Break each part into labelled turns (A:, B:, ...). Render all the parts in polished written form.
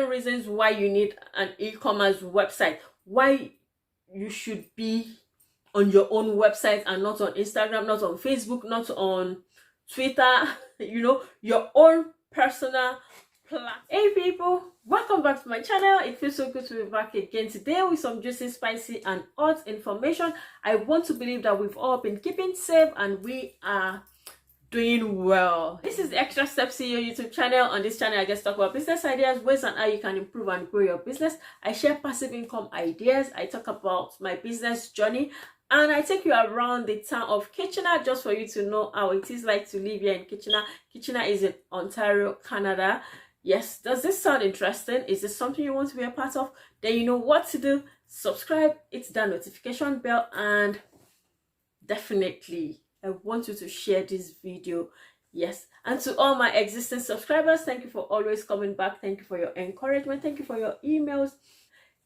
A: reasons why you need an e-commerce website, why you should be on your own website and not on Instagram, not on Facebook, not on Twitter, your own personal platform. Hey people, welcome back to my channel. It feels so good to be back again today with some juicy, spicy and hot information. I want to believe that we've all been keeping safe and we are doing well. This is the ExtraStepsCeo YouTube channel. On this channel, I just talk about business ideas, ways and how you can improve and grow your business. I share passive income ideas. I talk about my business journey, and I take you around the town of Kitchener just for you to know how it is like to live here in Kitchener. Kitchener is in Ontario, Canada. Yes, does this sound interesting? Is this something you want to be a part of? Then you know what to do. Subscribe, hit that notification bell, and definitely I want you to share this video. Yes, and to all my existing subscribers, thank you for always coming back. Thank you for your encouragement. Thank you for your emails.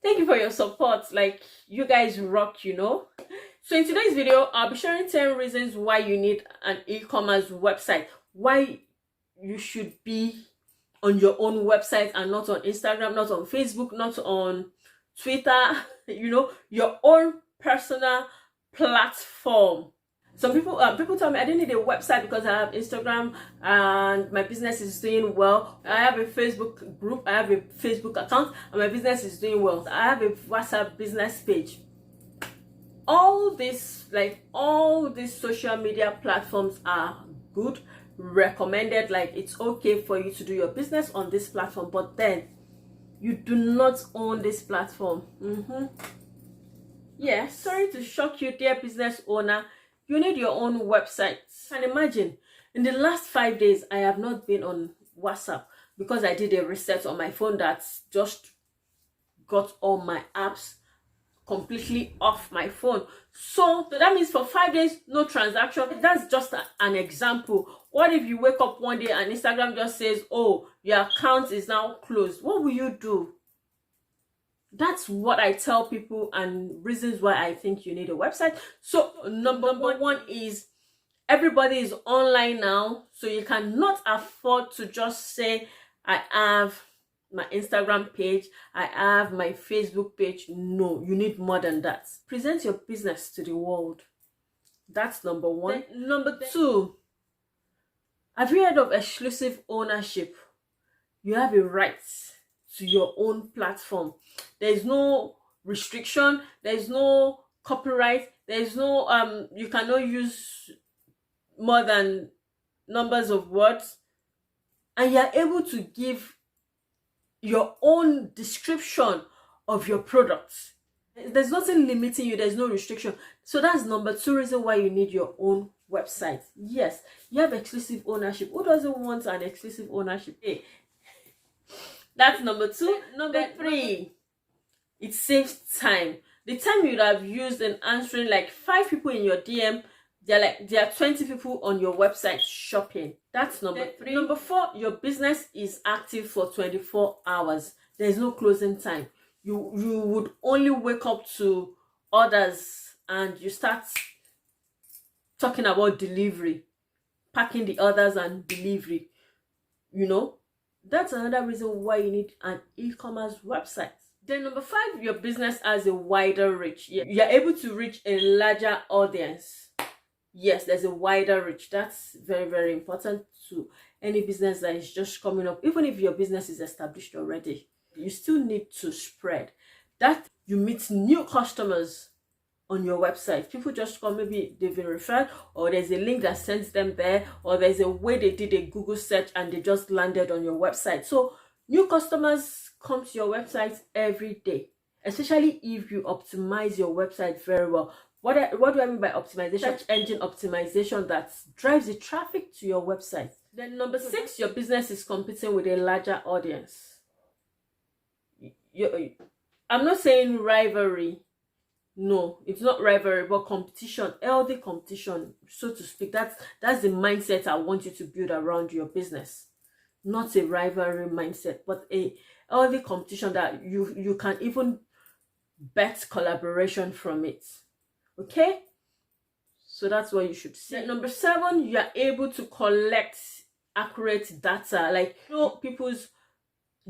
A: Thank you for your support. Like, you guys rock, So in today's video, I'll be sharing 10 reasons why you need an e-commerce website, why you should be on your own website and not on Instagram, not on Facebook, not on Twitter, your own personal platform. Some people tell me I didn't need a website because I have Instagram and my business is doing well. I have a Facebook group, I have a Facebook account, and my business is doing well. I have a WhatsApp business page. All these social media platforms are good, recommended. Like, it's okay for you to do your business on this platform, but then you do not own this platform. Yeah, sorry to shock you, dear business owner. You need your own website. And imagine, in the last 5 days, I have not been on WhatsApp because I did a reset on my phone that just got all my apps completely off my phone. So that means for 5 days, no transaction. That's just an example. What if you wake up one day and Instagram just says, oh, your account is now closed? What will you do? That's what I tell people and reasons why I think you need a website. So number one is everybody is online now. So you cannot afford to just say, I have my Instagram page, I have my Facebook page. No, you need more than that. Present your business to the world. That's number one. Then, number two, have you heard of exclusive ownership? You have a right to your own platform. There's no restriction, there's no copyright, there's no you cannot use more than numbers of words, and you're able to give your own description of your products. There's nothing limiting you, there's no restriction. So that's number two reason why you need your own website. Yes, you have exclusive ownership. Who doesn't want an exclusive ownership? Hey, that's number two. Number three, it saves time. The time you'd have used in answering like 5 people in your DM, there are 20 people on your website shopping. That's number three. Number four, your business is active for 24 hours. There's no closing time. You would only wake up to orders and you start talking about delivery, packing the orders and delivery. That's another reason why you need an e-commerce website. Then number five, your business has a wider reach. You're able to reach a larger audience. Yes, there's a wider reach. That's very, very important to any business that is just coming up. Even if your business is established already, you still need to spread. That you meet new customers on your website. People just come, maybe they've been referred, or there's a link that sends them there, or there's a way they did a Google search and they just landed on your website. So new customers come to your website every day, especially if you optimize your website very well. What do I mean by optimization? Search engine optimization that drives the traffic to your website. Then number six, your business is competing with a larger audience. I'm not saying rivalry. No, it's not rivalry, but competition, healthy competition, so to speak. That's the mindset I want you to build around your business. Not a rivalry mindset, but a healthy competition that you can even bet collaboration from it. Okay? So that's what you should see. Then number seven, you are able to collect accurate data, like people's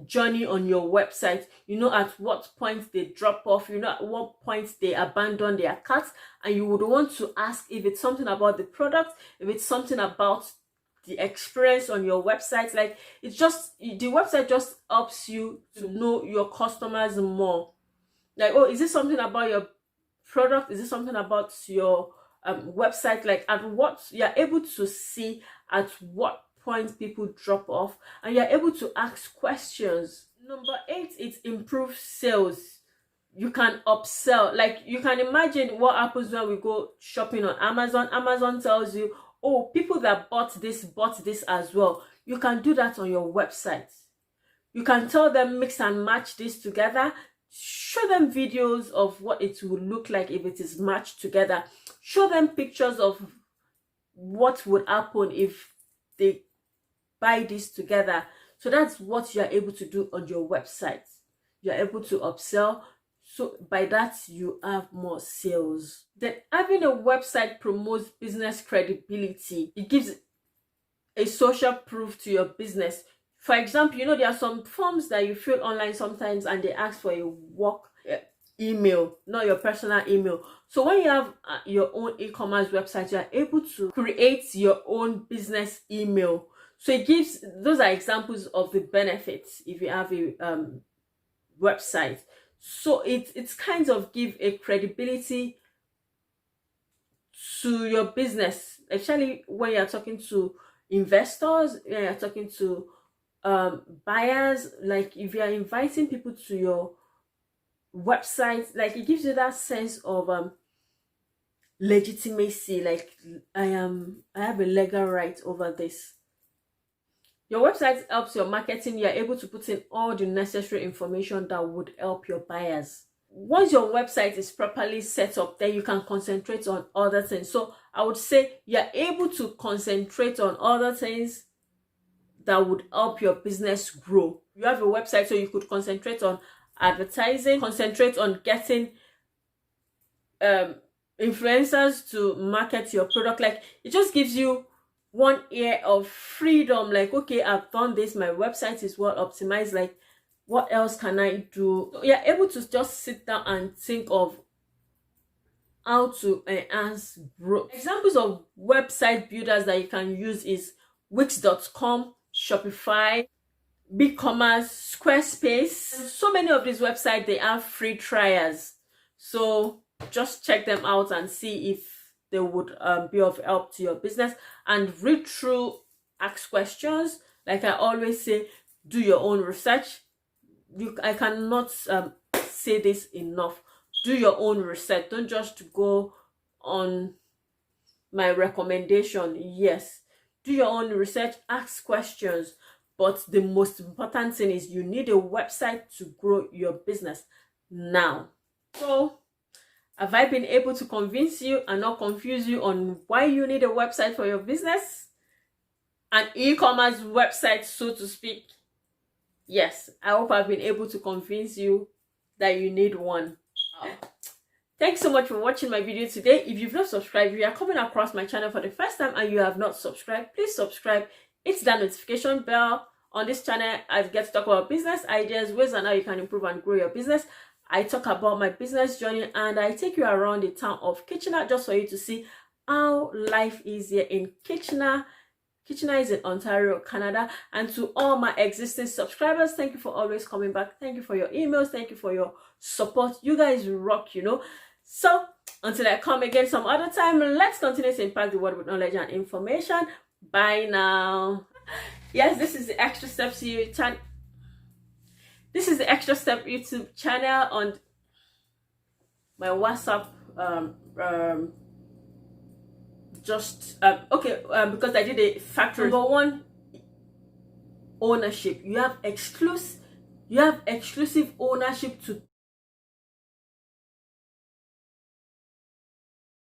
A: journey on your website. You know at what point they drop off, you know at what point they abandon their carts, and you would want to ask if it's something about the product, if it's something about the experience on your website. Like, it's just, the website just helps you to know your customers more. Like, oh, is this something about your product? Is this something about your website? Like, at what you're able to see at what point people drop off, and you're able to ask questions. Number 8, it improves sales. You can upsell. Like, you can imagine what happens when we go shopping on Amazon. Amazon tells you, oh, people that bought this as well. You can do that on your website. You can tell them mix and match this together. Show them videos of what it would look like if it is matched together. Show them pictures of what would happen if they buy this together. So that's what you're able to do on your website. You're able to upsell. So by that, you have more sales. Then having a website promotes business credibility. It gives a social proof to your business. For example, you know, there are some forms that you fill online sometimes and they ask for a work email, not your personal email. So when you have your own e-commerce website, you are able to create your own business email. So it gives, those are examples of the benefits if you have a website. So it's kind of give a credibility to your business, especially when you're talking to investors, when you're talking to buyers. Like, if you're inviting people to your website, like, it gives you that sense of legitimacy. Like, I have a legal right over this. Your website helps your marketing. You're able to put in all the necessary information that would help your buyers. Once your website is properly set up, then you can concentrate on other things. So I would say you're able to concentrate on other things that would help your business grow. You have a website, so you could concentrate on advertising, concentrate on getting influencers to market your product. Like, it just gives you one year of freedom. Like, okay, I've done this, my website is well optimized, like, what else can I do? So you're able to just sit down and think of how to enhance growth. Examples of website builders that you can use is Wix.com, Shopify, ecommerce, Squarespace. And so many of these websites, they have free trials. So just check them out and see if they would be of help to your business, and read through, ask questions. Like I always say, do your own research. I cannot say this enough. Do your own research. Don't just go on my recommendation. Yes, do your own research, ask questions. But the most important thing is you need a website to grow your business now. So, have I been able to convince you and not confuse you on why you need a website for your business? An e-commerce website, so to speak. Yes, I hope I've been able to convince you that you need one. Thanks so much for watching my video today. If you've not subscribed, if you are coming across my channel for the first time and you have not subscribed, please subscribe. Hit that notification bell. On this channel, I get to talk about business ideas, ways and how you can improve and grow your business. I talk about my business journey and I take you around the town of Kitchener just for you to see how life is here in Kitchener. Kitchener is in Ontario, Canada. And to all my existing subscribers, thank you for always coming back. Thank you for your emails. Thank you for your support. You guys rock, you know. So until I come again some other time, let's continue to impact the world with knowledge and information. Bye now. Yes, this is the ExtraStepsCeo channel. This is the Extra Step YouTube channel on my WhatsApp. Because I did a factory. Number 1, ownership. You have exclusive ownership to